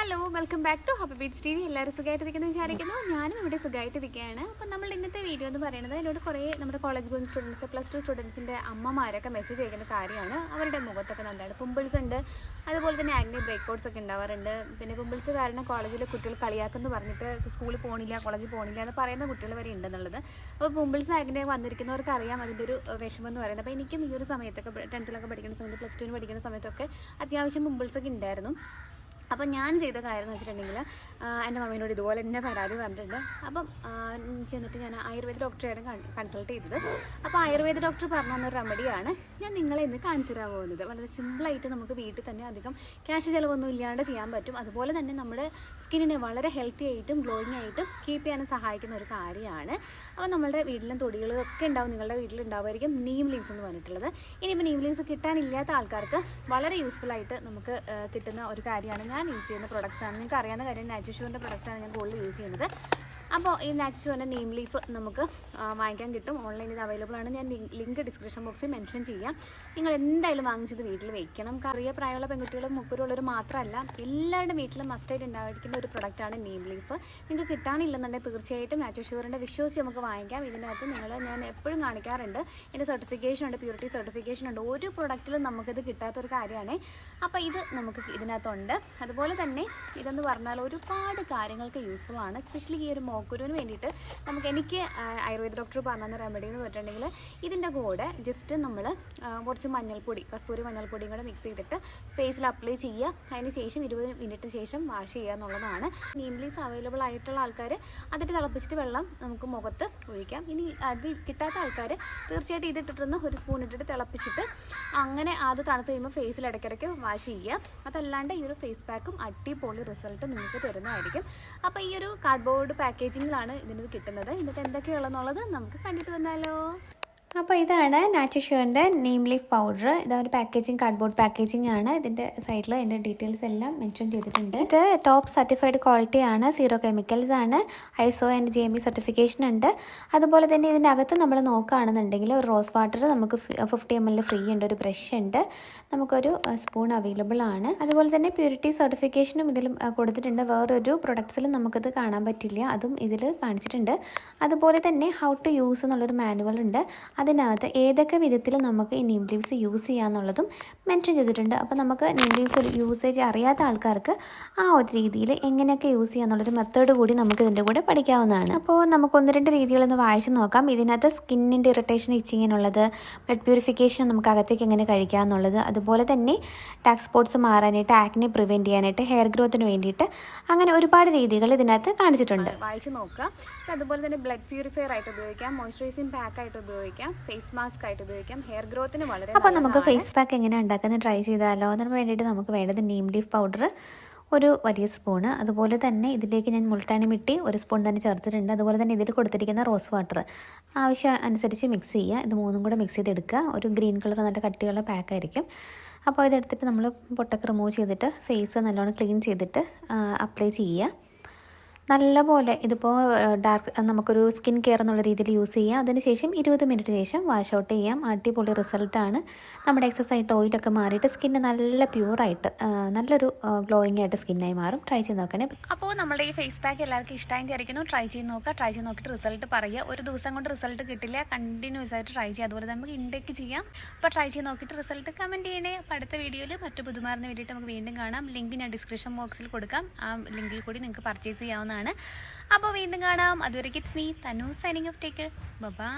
Hello welcome back to happy beats T V. എല്ലാവരും സുഖമായിട്ടിരിക്കുന്നു വിചാരിക്കുന്നു. ഞാനും ഇവിടെ സുഖമായിട്ടിരിക്കുകയാണ്. അപ്പം നമ്മൾ ഇന്നത്തെ വീഡിയോ എന്ന് പറയുന്നത് എന്നോട് കുറേ നമ്മുടെ കോളേജ് ഗോയിങ് സ്റ്റുഡൻസ് +2 സ്റ്റുഡൻസിൻ്റെ അമ്മമാരൊക്കെ മെസ്സേജ് അയക്കുന്ന കാര്യമാണ്. അവരുടെ മുഖത്തൊക്കെ നല്ലതാണ് പിമ്പിൾസ് ഉണ്ട്, അതുപോലെ തന്നെ ആഗ്നെ ബ്രേക്ക്ഔട്ട്സ് ഒക്കെ ഉണ്ടാവാറുണ്ട്. പിന്നെ പിമ്പിൾസ് കാരണം കോളേജിലെ കുട്ടികൾ കളിയാക്കുമെന്ന് പറഞ്ഞിട്ട് സ്കൂളിൽ പോകണില്ല, കോളേജിൽ പോകണില്ല എന്ന് പറയുന്ന കുട്ടികൾ വരെ ഉണ്ടെന്നുള്ളത്. അപ്പോൾ പിമ്പിൾസ് ആഗ്നെ വന്നിരിക്കുന്നവർക്ക് അറിയാം അതിൻ്റെ ഒരു വിഷമം എന്ന് പറയുന്നത്. അപ്പോൾ എനിക്കും ഈ ഒരു സമയത്തൊക്കെ 10th പഠിക്കുന്ന സമയത്ത് +2 പഠിക്കുന്ന സമയത്തൊക്കെ അത്യാവശ്യം പിമ്പിൾസൊക്കെ ഉണ്ടായിരുന്നു. അപ്പം ഞാൻ ചെയ്ത കാര്യം എന്ന് വെച്ചിട്ടുണ്ടെങ്കിൽ എൻ്റെ മമ്മീനോട് ഇതുപോലെ തന്നെ പരാതി പറഞ്ഞിട്ടുണ്ട്. അപ്പം ചെന്നിട്ട് ഞാൻ ആയുർവേദ ഡോക്ടറെയാണ് കൺസൾട്ട് ചെയ്തത്. അപ്പോൾ ആയുർവേദ ഡോക്ടർ പറഞ്ഞു തന്നൊരു റെമഡിയാണ് ഞാൻ നിങ്ങളെ ഇന്ന് കാണിച്ചു തരാൻ പോകുന്നത്. വളരെ സിമ്പിളായിട്ട് നമുക്ക് വീട്ടിൽ തന്നെ അധികം ക്യാഷ് ചിലവൊന്നും ഇല്ലാണ്ട് ചെയ്യാൻ പറ്റും. അതുപോലെ തന്നെ നമ്മുടെ സ്കിന്നിനെ വളരെ ഹെൽത്തി ആയിട്ടും ഗ്ലോയിങ് ആയിട്ടും കീപ്പ് ചെയ്യാനും സഹായിക്കുന്ന ഒരു കാര്യമാണ്. അപ്പോൾ നമ്മുടെ വീട്ടിലും തൊടികളൊക്കെ ഉണ്ടാവും, നിങ്ങളുടെ വീട്ടിലുണ്ടാവുമായിരിക്കും നീം ലീവ്സ് എന്ന് പറഞ്ഞിട്ടുള്ളത്. ഇനിയിപ്പോൾ നീം ലീവ്സ് കിട്ടാനില്ലാത്ത ആൾക്കാർക്ക് വളരെ യൂസ്ഫുൾ ആയിട്ട് നമുക്ക് കിട്ടുന്ന ഒരു കാര്യമാണ്. ഞാൻ യൂസ് ചെയ്യുന്ന പ്രൊഡക്ട്സാണ്. നിങ്ങൾക്ക് അറിയാവുന്ന കാര്യം നാച്ചുഷുവറിൻ്റെ പ്രൊഡക്ട്സാണ് ഞാൻ കൂടുതൽ യൂസ് ചെയ്യുന്നത്. അപ്പോൾ ഈ നാച്ചുഷുവറിൻ്റെ നീം ലീഫ് നമുക്ക് വാങ്ങിക്കാൻ കിട്ടും. ഓൺലൈനിൽ ഇത് അവൈലബിൾ ആണ്. ഞാൻ ലിങ്ക് ഡിസ്ക്രിപ്ഷൻ ബോക്സിൽ മെൻഷൻ ചെയ്യാം. നിങ്ങൾ എന്തായാലും വാങ്ങിച്ചത് വീട്ടിൽ വെക്കണം. ചെറിയ പ്രായമുള്ള പെൺകുട്ടികളും മുപ്പരുള്ളവർ മാത്രമല്ല എല്ലാവരുടെ വീട്ടിലും മസ്റ്റായിട്ട് ഉണ്ടായിരിക്കുന്ന ഒരു പ്രൊഡക്റ്റാണ് നീം ലീഫ്. നിങ്ങൾക്ക് കിട്ടാനില്ലെന്നുണ്ടെങ്കിൽ തീർച്ചയായിട്ടും നാച്ചുഷുവറിൻ്റെ വിശ്വസിച്ച് നമുക്ക് വാങ്ങിക്കാം. ഇതിനകത്ത് ഞാൻ എപ്പോഴും കാണിക്കാറുണ്ട്, ഇതിൻ്റെ സർട്ടിഫിക്കേഷൻ ഉണ്ട്, പ്യൂരിറ്റി സർട്ടിഫിക്കേഷൻ ഉണ്ട്. ഒരു പ്രൊഡക്റ്റിലും നമുക്കിത് കിട്ടാത്തൊരു കാര്യമാണ്. അപ്പോൾ ഇത് നമുക്ക് ഇതിനകത്തുണ്ട്. അതുപോലെ തന്നെ ഇതെന്ന് പറഞ്ഞാൽ ഒരുപാട് കാര്യങ്ങൾക്ക് യൂസ്ഫുൾ ആണ്. എസ്പെഷ്യലി ഈ ഒരു മോക്കുരുവിന് വേണ്ടിയിട്ട് എനിക്ക് ആയുർവേദ ഡോക്ടർ പറഞ്ഞ റെമഡി എന്ന് പറഞ്ഞിട്ടുണ്ടെങ്കിൽ ഇതിൻ്റെ കൂടെ ജസ്റ്റ് നമ്മൾ കുറച്ച് മഞ്ഞൾപ്പൊടി, കസ്തൂരി മഞ്ഞൾപ്പൊടിയും കൂടെ മിക്സ് ചെയ്തിട്ട് ഫേസിൽ അപ്ലൈ ചെയ്യുക. അതിന് ശേഷം 20 മിനിറ്റിന് ശേഷം വാഷ് ചെയ്യുക എന്നുള്ളതാണ്. നീം ലീവ്സ് അവൈലബിൾ ആയിട്ടുള്ള ആൾക്കാർ അതിട്ട് തിളപ്പിച്ചിട്ട് വെള്ളം നമുക്ക് മുഖത്ത് ഒഴിക്കാം. ഇനി അത് കിട്ടാത്ത ആൾക്കാർ തീർച്ചയായിട്ടും ഇതിട്ടിട്ടൊന്ന് ഒരു സ്പൂൺ ഇട്ടിട്ട് തിളപ്പിച്ചിട്ട് അങ്ങനെ അത് തണുത്ത് കഴിയുമ്പോൾ ഫേസിൽ ഇടയ്ക്കിടയ്ക്ക് വാഷ് ചെയ്യുക. അതല്ലാണ്ട് ഈ ഒരു ഫേസ് പാക്കും അടിപൊളി റിസൾട്ട് നിങ്ങൾക്ക് തരുന്നതായിരിക്കും. അപ്പോൾ ഈ ഒരു കാർഡ്ബോർഡ് പാക്കേജിങ്ങിലാണ് ഇതിന് കിട്ടുന്നത്. ഇതിൻ്റെ എന്തൊക്കെയുള്ളതെന്നുള്ളത് നമുക്ക് കണ്ടിട്ട് വന്നാലോ. അപ്പോൾ ഇതാണ് നാച്ചുഷുവറിൻ്റെ നീം ലീഫ് പൗഡർ. ഇതൊരു പാക്കേജിങ്, കാർഡ്ബോർഡ് പാക്കേജിങ് ആണ്. ഇതിൻ്റെ സൈഡിൽ അതിൻ്റെ ഡീറ്റെയിൽസ് എല്ലാം മെൻഷൻ ചെയ്തിട്ടുണ്ട്. ഇത് ടോപ്പ് സർട്ടിഫൈഡ് ക്വാളിറ്റി ആണ്, 0 കെമിക്കൽസ് ആണ്, ISO ആൻഡ് GMP സർട്ടിഫിക്കേഷൻ ഉണ്ട്. അതുപോലെ തന്നെ ഇതിൻ്റെ അകത്ത് നമ്മൾ നോക്കുകയാണെന്നുണ്ടെങ്കിൽ ഒരു റോസ് വാട്ടർ നമുക്ക് 50 ml ഫ്രീ ഉണ്ട്, ഒരു ബ്രഷ് ഉണ്ട്, നമുക്കൊരു സ്പൂൺ അവൈലബിൾ ആണ്. അതുപോലെ തന്നെ പ്യൂരിറ്റി സർട്ടിഫിക്കേഷനും ഇതിൽ കൊടുത്തിട്ടുണ്ട്. വേറൊരു പ്രൊഡക്ട്സിലും നമുക്കിത് കാണാൻ പറ്റില്ല, അതും ഇതിൽ കാണിച്ചിട്ടുണ്ട്. അതുപോലെ തന്നെ ഹൗ ടു യൂസ് എന്നുള്ളൊരു മാനുവൽ ഉണ്ട്. അതിനകത്ത് ഏതൊക്കെ വിധത്തിൽ നമുക്ക് ഈ നീം ലീവ്സ് യൂസ് ചെയ്യാമെന്നുള്ളതും മെൻഷൻ ചെയ്തിട്ടുണ്ട്. അപ്പോൾ നമുക്ക് നീം ലീവ്സ് യൂസേജ് അറിയാത്ത ആൾക്കാർക്ക് ആ ഒരു രീതിയിൽ എങ്ങനെയൊക്കെ യൂസ് ചെയ്യാമെന്നുള്ളൊരു മെത്തേഡ് കൂടി നമുക്ക് ഇതിൻ്റെ കൂടെ പഠിക്കാവുന്നതാണ്. അപ്പോൾ നമുക്ക് 1-2 രീതികളൊന്ന് വായിച്ച് നോക്കാം. ഇതിനകത്ത് സ്കിന്നിൻ്റെ ഇറിറ്റേഷൻ, ഇച്ചിങ്ങിനുള്ളത്, ബ്ലഡ് പ്യൂരിഫിക്കേഷൻ നമുക്ക് അകത്തേക്ക് എങ്ങനെ കഴിക്കുക എന്നുള്ളത്, അതുപോലെ തന്നെ ഡാർക്ക് സ്പോട്ട്സ് മാറാനായിട്ട്, ആക്നെ പ്രിവെൻറ്റ് ചെയ്യാനായിട്ട്, ഹെയർ ഗ്രോത്തിന് വേണ്ടിയിട്ട്, അങ്ങനെ ഒരുപാട് രീതികൾ ഇതിനകത്ത് കാണിച്ചിട്ടുണ്ട്. വായിച്ച് നോക്കുക. അതുപോലെ തന്നെ ബ്ലഡ് പ്യൂരിഫയർ ആയിട്ട് ഉപയോഗിക്കാം, മോയ്സ്ചറൈസിങ് പാക്ക് ആയിട്ട് ഉപയോഗിക്കാം, ഫേസ് മാസ്ക് ആയിട്ട് ഉപയോഗിക്കാം, ഹെയർ ഗ്രോത്തിന് വളരെ. അപ്പോൾ നമുക്ക് ഫേസ് പാക്ക് എങ്ങനെ ഉണ്ടാക്കുന്നത് ട്രൈ ചെയ്താലോ. അതിന് വേണ്ടിയിട്ട് നമുക്ക് വേണ്ടത് നീം ലീഫ് പൗഡർ ഒരു വലിയ സ്പൂണ്, അതുപോലെ തന്നെ ഇതിലേക്ക് ഞാൻ മുൾട്ടാണി മിട്ടി 1 സ്പൂൺ തന്നെ ചേർത്തിട്ടുണ്ട്. അതുപോലെ തന്നെ ഇതിൽ കൊടുത്തിരിക്കുന്ന റോസ് വാട്ടർ ആവശ്യം അനുസരിച്ച് മിക്സ് ചെയ്യുക. ഇത് 3ഉം കൂടെ മിക്സ് ചെയ്തെടുക്കുക. ഒരു ഗ്രീൻ കളർ നല്ല കട്ടിയുള്ള പാക്കായിരിക്കും. അപ്പോൾ ഇതെടുത്തിട്ട് നമ്മൾ പൊട്ടൊക്കെ റിമൂവ് ചെയ്തിട്ട് ഫേസ് നല്ലോണം ക്ലീൻ ചെയ്തിട്ട് അപ്ലൈ ചെയ്യുക. നല്ലപോലെ ഇതിപ്പോൾ നമുക്കൊരു സ്കിൻ കെയർ എന്നുള്ള രീതിയിൽ യൂസ് ചെയ്യാം. അതിനുശേഷം 20 മിനിറ്റ് ശേഷം വാഷ് ഔട്ട് ചെയ്യാം. അടിപൊളി റിസൾട്ടാണ്. നമ്മുടെ എക്സസൈസ് ഓയിലൊക്കെ മാറിയിട്ട് സ്കിന്ന് നല്ല പ്യൂറായിട്ട് നല്ലൊരു ഗ്ലോയിങ് ആയിട്ട് സ്കിന്നായി മാറും. ട്രൈ ചെയ്ത് നോക്കണേ. അപ്പോൾ നമ്മുടെ ഈ ഫേസ് പാക്ക് എല്ലാവർക്കും ഇഷ്ടമായി വിചാരിക്കുന്നു. ട്രൈ ചെയ്ത് നോക്കുക. ട്രൈ ചെയ്ത് നോക്കിയിട്ട് റിസൾട്ട് പറയുക. ഒരു ദിവസം കൊണ്ട് റിസൾട്ട് കിട്ടില്ല, കണ്ടിന്യൂസ് ആയിട്ട് ട്രൈ ചെയ്യുക. അതുപോലെ നമുക്ക് ഇൻടേക്ക് ചെയ്യാം. അപ്പോൾ ട്രൈ ചെയ്ത് നോക്കിയിട്ട് റിസൾട്ട് കമൻറ്റ് ചെയ്യണേ. അപ്പോൾ അടുത്ത വീഡിയോയിൽ മറ്റു പുതുമാറിന് വേണ്ടിയിട്ട് നമുക്ക് വീണ്ടും കാണാം. ലിങ്ക് ഞാൻ ഡിസ്ക്രിപ്ഷൻ ബോക്സിൽ കൊടുക്കാം. ആ ലിങ്കിൽ കൂടി നിങ്ങൾക്ക് പർച്ചേസ് ചെയ്യാവുന്നതാണ്. അപ്പോൾ വീണ്ടും കാണാം. അതുവരെ it's me Tanu signing off. Take care. By.